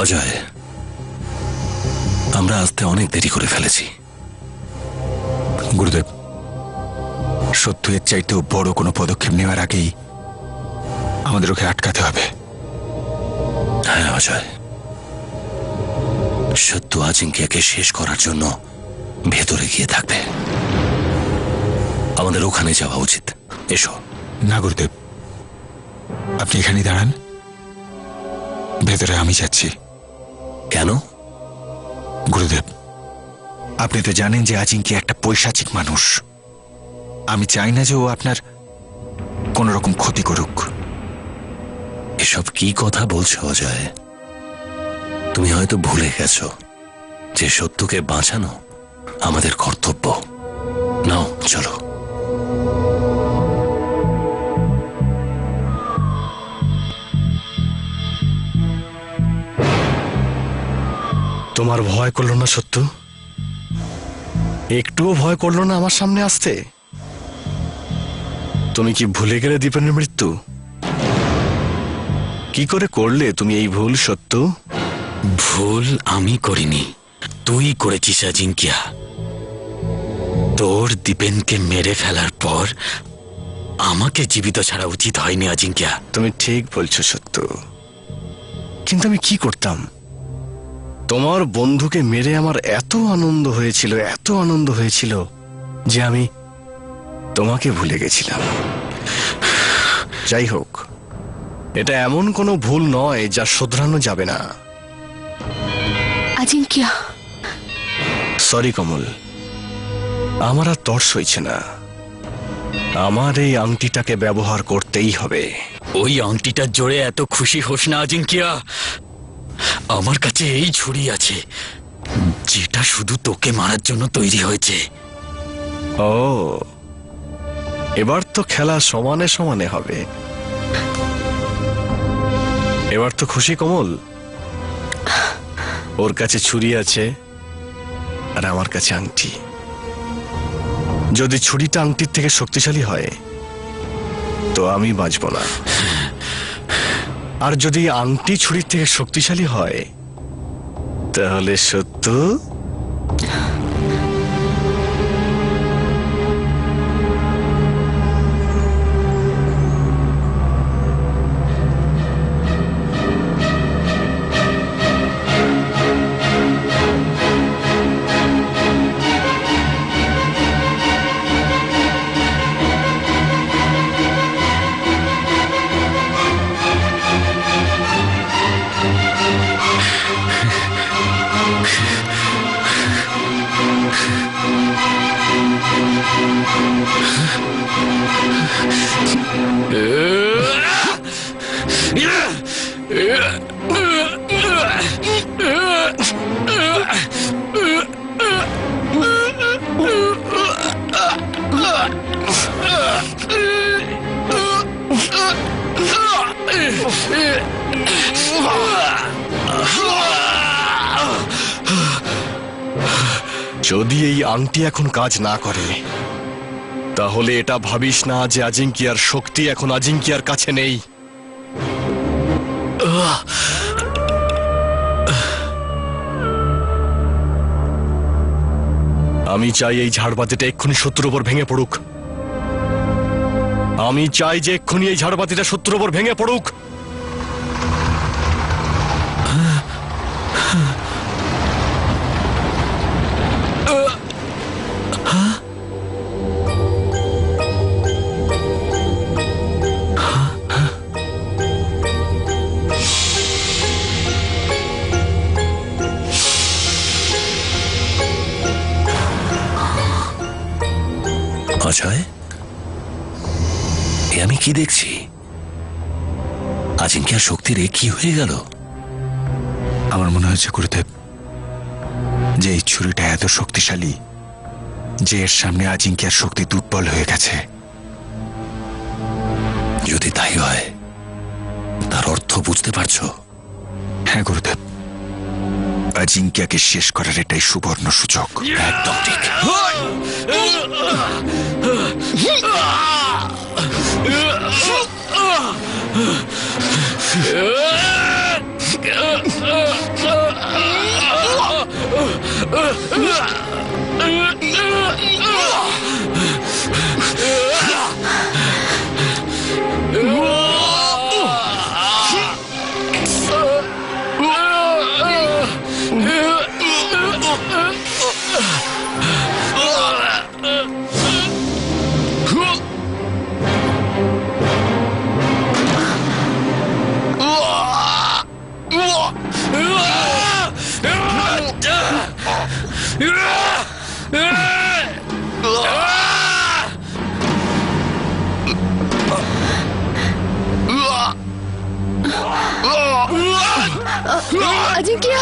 অজয়, আমরা আসতে অনেক দেরি করে ফেলেছি। গুরুদেব, সত্য এর চাইতেও বড় কোনো পদক্ষেপ নেওয়ার আগেই আমাদের ওকে আটকাতে হবে। হ্যাঁ অজয়, সত্য আজিঙ্ক্যকে শেষ করার জন্য ভেতরে গিয়ে থাকবে। আমাদের ওখানে যাওয়া উচিত। এসো। না গুরুদেব, আপনি এখানেই দাঁড়ান, ভেতরে আমি যাচ্ছি। কেন? গুরুদেব, আপনি তো জানেন যে আজিঙ্ক্য একটা পৈশাচিক মানুষ। আমি চাই না যে ও আপনার কোন রকম ক্ষতি করুক। এসব কি কথা বলছো অজয়? তুমি হয়তো ভুলে গেছো যে সত্যকে বাঁচানো আমাদের কর্তব্য। নাও চলো। তোমার ভয় করলো না সত্য? একটুও ভয় করলো না আমার সামনে আসতে? তুমি কি ভুলে গেলে দীপেনের মৃত্যু? কি করে করলে তুমি এই ভুল সত্য? ভুল আমি করিনি, তুই করেছিস আজিঙ্ক্য। তোর দীপেনকে মেরে ফেলার পর আমাকে জীবিত ছাড়া উচিত হয়নি আজিঙ্ক্য। তুমি ঠিক বলছো সত্য, কিন্তু আমি কি করতাম? তোমার বন্ধুকে মেরে আমার এত আনন্দ হয়েছিল, এত আনন্দ হয়েছিল যে আমি তোমাকে ভুলে গেছিলাম। যাই হোক, এটা এমন কোনো ভুল নয় যা শোধরানো যাবে না। আজিঙ্ক্য, সরি কমল, আমার আর তর সইছে না। আমার এই আংটিটাকে ব্যবহার করতেই হবে। ওই আংটিটার জোরে এত খুশি হোস না আজিঙ্ক্য। আমার কাছে এই ছুরি আছে যেটা শুধু তোকে মারার জন্য তৈরি হয়েছে। ও, এবার তো খেলা সমানে সমানে হবে। এবার তো খুশি কমল? ওর কাছে ছুরি আছে আর আমার কাছে আংটি। যদি ছুরিটা আংটির থেকে শক্তিশালী হয় তো আমি বাঁচব না, আর যদি আংটি ছুরির থেকে শক্তিশালী হয় তাহলে সত্য যদি এই আংটি এখন কাজ না করে তাহলে এটা ভাবিস না যে আজিঙ্ক্যর শক্তি এখন আজিঙ্ক্যর কাছে নেই। আমি চাই এই ঝাড়বাতিটা এক্ষুনি শত্রুর উপর ভেঙে পড়ুক। আমি চাই যে এক্ষুনি এই ঝাড়বাতিটা শত্রুর উপর ভেঙে পড়ুক। অজয়, এ আমি কি দেখছি? আজিঙ্ক্যর শক্তির এ কি হয়ে গেল? আমার মনে হচ্ছে গুরুদেব যে এই ছুরিটা এত শক্তিশালী যে এর সামনে আজিঙ্ক্যর শক্তি দুর্বল হয়ে গেছে। যদি তাই হয় তার অর্থ বুঝতে পারছো? হ্যাঁ গুরুদেব, আজিঙ্ক্যকে শেষ করার এটাই সুবর্ণ সুযোগ। একদম ঠিক। अजिंक्य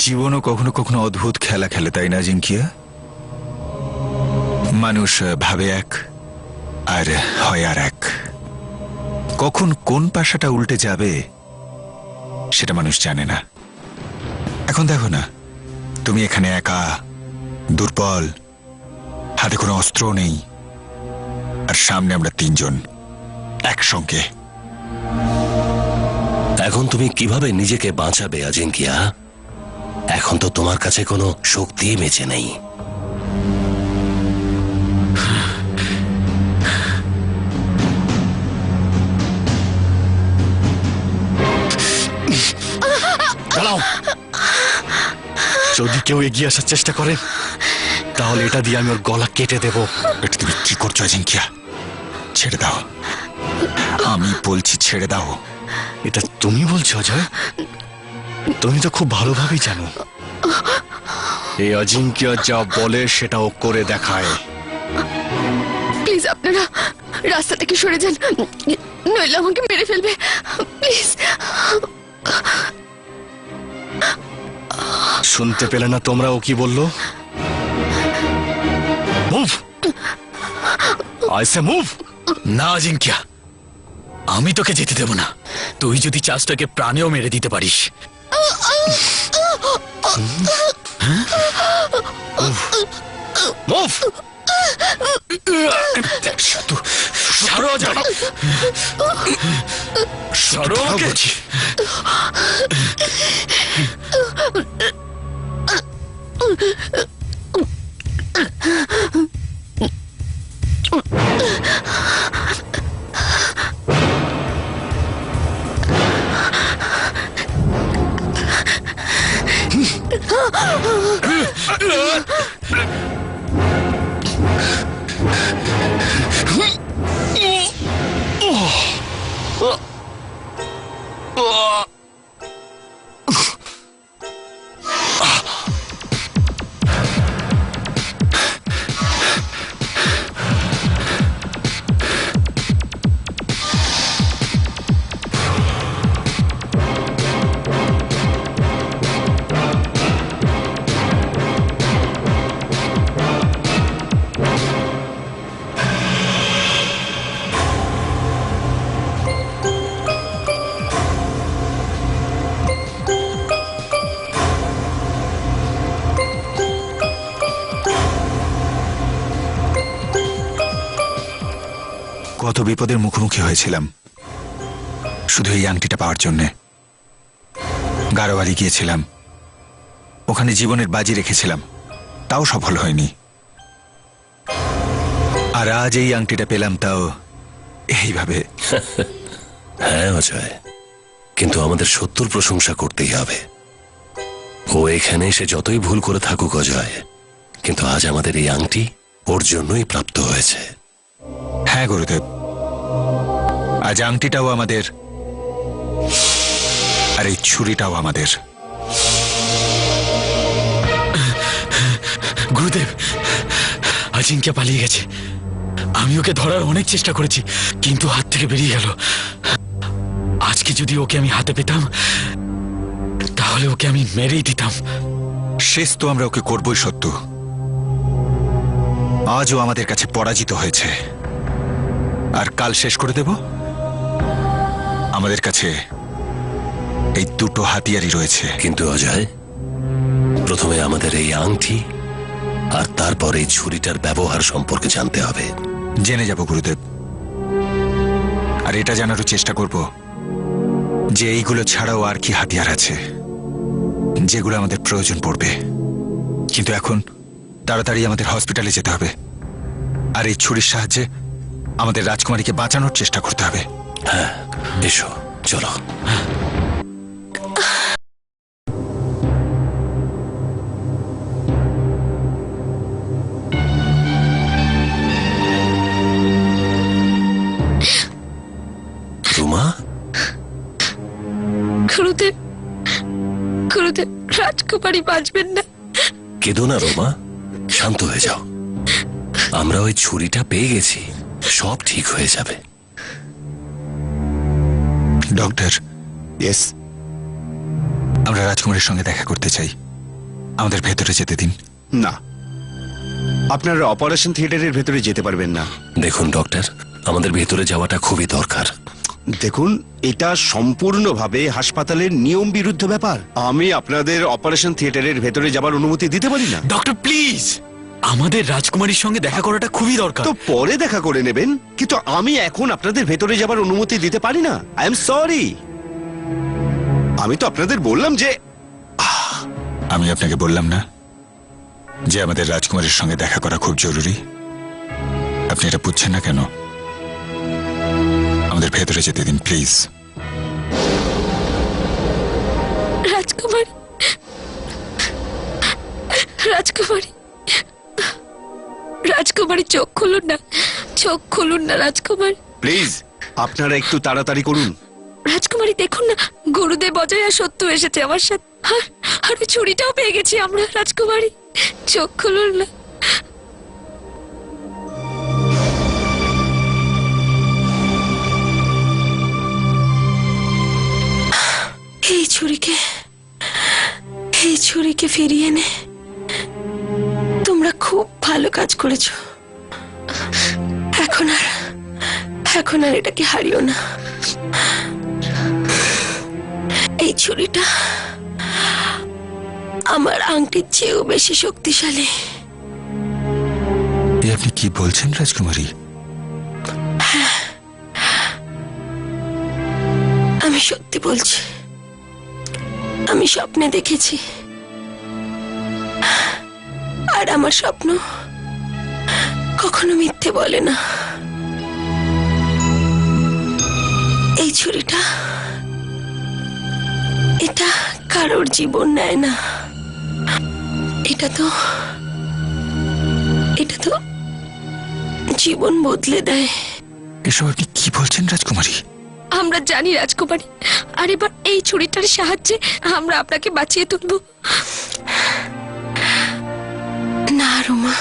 জীবনও কখনো কখনো অদ্ভুত খেলা খেলে, তাই না জিঙ্কিয়া? মানুষ ভাবে এক আর হয় আর এক। কখন কোন পাশাটা উল্টে যাবে সেটা মানুষ জানে না। এখন দেখো না, তুমি এখানে একা, দুর্বল, হাতে কোনো অস্ত্র নেই, আর সামনে আমরা তিনজন একসঙ্গে। এখন তুমি কিভাবে নিজেকে বাঁচাবে আজিঙ্কিয়া? এখন তো তোমার কাছে কোনো শক্তি বেঁচে নেই। দাঁড়াও, যদি কেউ এগিয়ে আসার চেষ্টা করে তাহলে এটা দিয়ে আমি ওর গলা কেটে দেব। এটা তুমি কি করছো আজিঙ্কিয়া? ছেড়ে দাও, আমি বলছি ছেড়ে দাও। এটা তুমি বলছো অজয়? তুমি তো খুব ভালোভাবেই জানো এই অজিঙ্ক্য যা বলে সেটা ও করে দেখায়। প্লিজ আপনারা রাস্তা থেকে সরে যান, নইলে আমাকে মেরে ফেলবে। প্লিজ। শুনতে পেলে না তোমরা ও কি বললো? Move, I say move. না অজিঙ্ক্য, আমি তোকে যেতে দেব না। তুই যদি চাষটাকে প্রাণেও মেরে দিতে পারিস। মুভ। ছাড়ো অজয়, ছাড়ো আমাকে। কত বিপদের মুখোমুখি হয়েছিলাম শুধু এই আংটিটা পাওয়ার জন্যে। গারোয়ারি গিয়েছিলাম, ওখানে জীবনের বাজি রেখেছিলাম, তাও সফল হয়নি। আর আজ এই আংটিটা পেলাম, তাও এইভাবে। হ্যাঁ অজয়, কিন্তু আমাদের সত্যর প্রশংসা করতেই হবে। ও এখানে এসে যতই ভুল করে থাকুক অজয়, কিন্তু আজ আমাদের এই আংটি ওর জন্যই প্রাপ্ত হয়েছে। হ্যাঁ গুরুদেব, আজ আংটিটাও আমাদের, আর এই ছুরিটাও আমাদের। গুরুদেব, অজিঙ্ক্য পালিয়ে গেছে। আমি ওকে ধরার অনেক চেষ্টা করেছি, কিন্তু হাত থেকে বেরিয়ে গেল। আজকে যদি ওকে আমি হাতে পেতাম তাহলে ওকে আমি মেরেই দিতাম। শেষ তো আমরা ওকে করবই সত্য। আজও আমাদের কাছে পরাজিত হয়েছে, আর কাল শেষ করে দেব। আমাদের কাছে এই দুটো হাতিয়ারই রয়েছে। কিন্তু অজয়, প্রথমে আমাদের এই আংটি আর তারপর এই ছুরিটার ব্যবহার সম্পর্কে জানতে হবে। জেনে যাব গুরুদেব, আর এটা জানারও চেষ্টা করব যে এইগুলো ছাড়াও আর কি হাতিয়ার আছে যেগুলো আমাদের প্রয়োজন পড়বে। কিন্তু এখন তাড়াতাড়ি আমাদের হসপিটালে যেতে হবে, আর এই ছুরির সাহায্যে আমাদের রাজকুমারীকে বাঁচানোর চেষ্টা করতে হবে। হ্যাঁ, এসো, চলো। রুমা, গুরুদেব, গুরুদেব, রাজকুমারী বাঁচবেন না। কেঁদো না রুমা, শান্ত হয়ে যাও। আমরা ওই ছুরিটা পেয়ে গেছি, সব ঠিক হয়ে যাবে। ডক্টর, ইয়েস, আমরা রাজকুমারীর সঙ্গে দেখা করতে চাই, আমাদের ভেতরে যেতে দিন। না, আপনারা অপারেশন থিয়েটারের ভেতরে যেতে পারবেন না। দেখুন ডক্টর, আমাদের ভেতরে যাওয়াটা খুবই দরকার। দেখুন, এটা সম্পূর্ণভাবে হাসপাতালের নিয়ম বিরুদ্ধ ব্যাপার। আমি আপনাদের অপারেশন থিয়েটারের ভেতরে যাবার অনুমতি দিতে পারি না। ডক্টর প্লিজ, আমাদের রাজকুমারীর সঙ্গে দেখা করাটা খুবই দরকার। তো পরে দেখা করে নেবেন, কিন্তু আমি এখন আপনাদের ভেতরে যাবার অনুমতি দিতে পারি না। I am sorry. আমি তো আপনাদের বললাম যে আমি আপনাকে বললাম না যে আমাদের রাজকুমারীর সঙ্গে দেখা করা খুব জরুরি? আপনি এটা বুঝছেন না কেন? আমাদের ভেতরে যেতে দিন প্লিজ। রাজকুমারী, রাজকুমারী, রাজকুমারী, চোখ খুলুন না, চোখ খুলুন না রাজকুমারী। প্লিজ আপনারা একটু তাড়াতাড়ি করুন। রাজকুমারী দেখুন না, গুরুদেব অজয় আর সত্য এসেছে আমার সাথে, আর ওই ছুরিটাও পেয়ে গেছি আমরা। রাজকুমারী, চোখ খুলুন না। এই ছুরিকে ফিরিয়ে নে। তোমরা খুব ভালো কাজ করেছো। এখন আর এটাকে হারিও না। এই ছুরিটা আমার আংটির চেয়েও বেশি শক্তিশালী। আপনি কি বলছেন রাজকুমারী? আমি সত্যি বলছি, আমি স্বপ্নে দেখেছি, আর আমার স্বপ্ন কখনো মিথ্যে বলে না। এই ছুরিটা, এটা কারোর জীবন নেয় না। এটা তো জীবন বদলে দেয়। এসব আপনি কি বলছেন রাজকুমারী? আমরা জানি রাজকুমারী, আর এবার এই ছুরিটার সাহায্যে আমরা আপনাকে বাঁচিয়ে তুলব। না রুমা,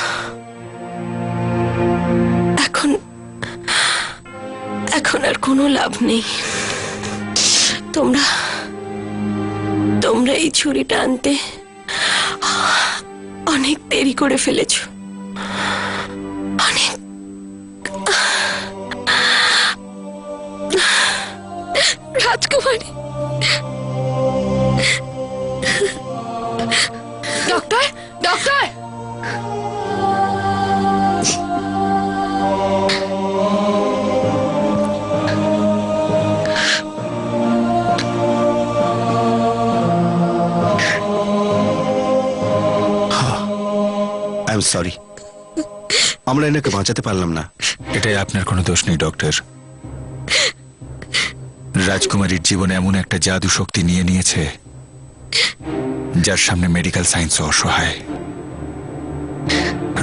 এখন আর কোনো লাভ নেই। তোমরা এই ছুরিটা আনতে অনেক দেরি করে ফেলেছ। অনেক। রাজকুমারী, doctor, doctor, I am sorry, আমরা এনাকে বাঁচাতে পারলাম না। এটাই আপনার কোনো দোষ নেই ডক্টর। রাজকুমারীর জীবনে এমন একটা জাদু শক্তি নিয়ে নিয়েছে যার সামনে মেডিকেল সায়েন্সও অসহায়।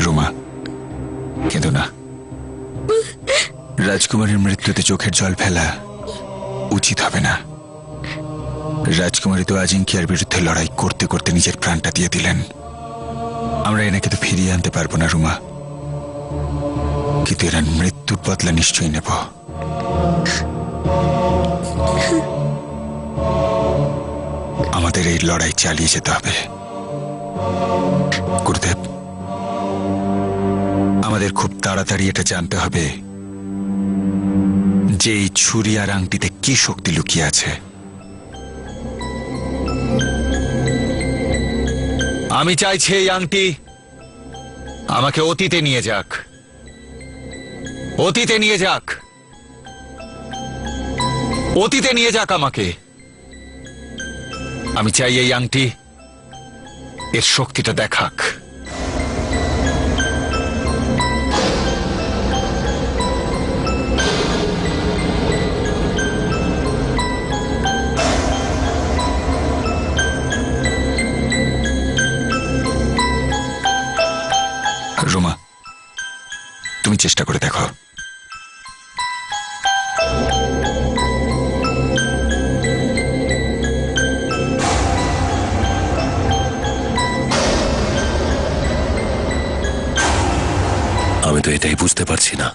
রুমা, কেঁদো না। রাজকুমারীর মৃত্যুতে চোখের জল ফেলা উচিত হবে না। রাজকুমারী তো আজিঙ্কিয়ার বিরুদ্ধে লড়াই করতে করতে নিজের প্রাণটা দিয়ে দিলেন। আমরা এনাকে তো ফিরিয়ে আনতে পারবো না রুমা, কিন্তু এরা মৃত্যুর বদলা নিশ্চয়ই নেব। আমাদের এই লড়াই চালিয়ে যেতে হবে। গুরুদেব, আমাদের খুব তাড়াতাড়ি এটা জানতে হবে যে এই ছুরি আর আংটিতে কি শক্তি লুকিয়ে আছে। আমি চাইছি এই আংটি আমাকে অতীতে নিয়ে যাক, অতীতে নিয়ে যাক, অতীতে নিয়ে যাক আমাকে। আমি চাই এই আংটি এর শক্তিটা দেখাক। রোমা, তুমি চেষ্টা করে দেখো। আমি তো এটাই বুঝতে পারছি না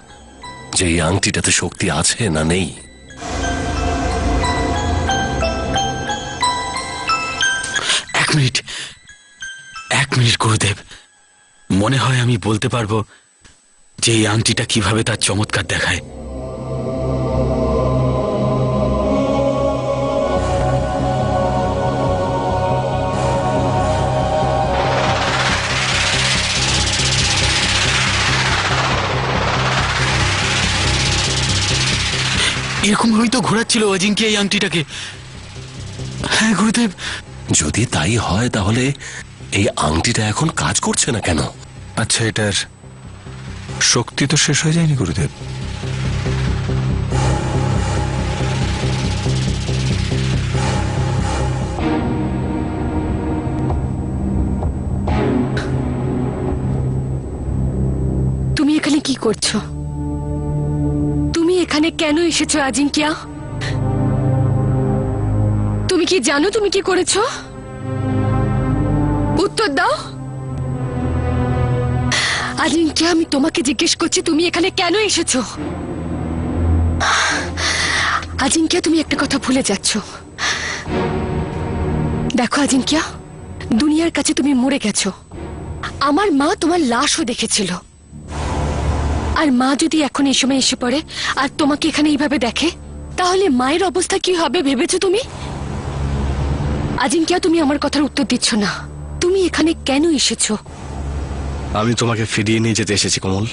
যে এই আংটিটাতে শক্তি আছে না নেই। এক মিনিট, এক মিনিট গুরুদেব, মনে হয় আমি বলতে পারবো যে এই আংটিটা কিভাবে তার চমৎকার দেখায়। এরকম হয়তো ঘোরাচ্ছিল অজিঙ্ক্য এই আংটিটাকে। হ্যাঁ গুরুদেব। যদি তাই হয় তাহলে এই আংটিটা এখন কাজ করছে না কেন? আচ্ছা, এটার শক্তি তো শেষ হয়ে যায়নি গুরুদেব? তুমি এখানে কি করছো? তুমি এখানে কেন এসেছো আজিঙ্ক্য? তুমি কি জানো তুমি কি করেছো? উত্তর দাও আজিঙ্ক্য, আমি তোমাকে জিজ্ঞেস করছি তুমি এখানে কেন এসেছো? আজিঙ্ক্য, তুমি একটা কথা ভুলে যাচ্ছ। দেখো আজিঙ্ক্য, দুনিয়ার কাছে তুমি মরে গেছো। আমার মা তোমার লাশও দেখেছিল। আর মা যদি এখন এই সময় এসে পড়ে আর তোমাকে এখানে এইভাবে দেখে, তাহলে মায়ের অবস্থা কি হবে ভেবেছো তুমি? আজিঙ্ক্য, তুমি আমার কথার উত্তর দিচ্ছ না। তুমি এখানে কেন এসেছো? আমি তোমাকে ফিরিয়ে নিয়ে যেতে এসেছি কমল।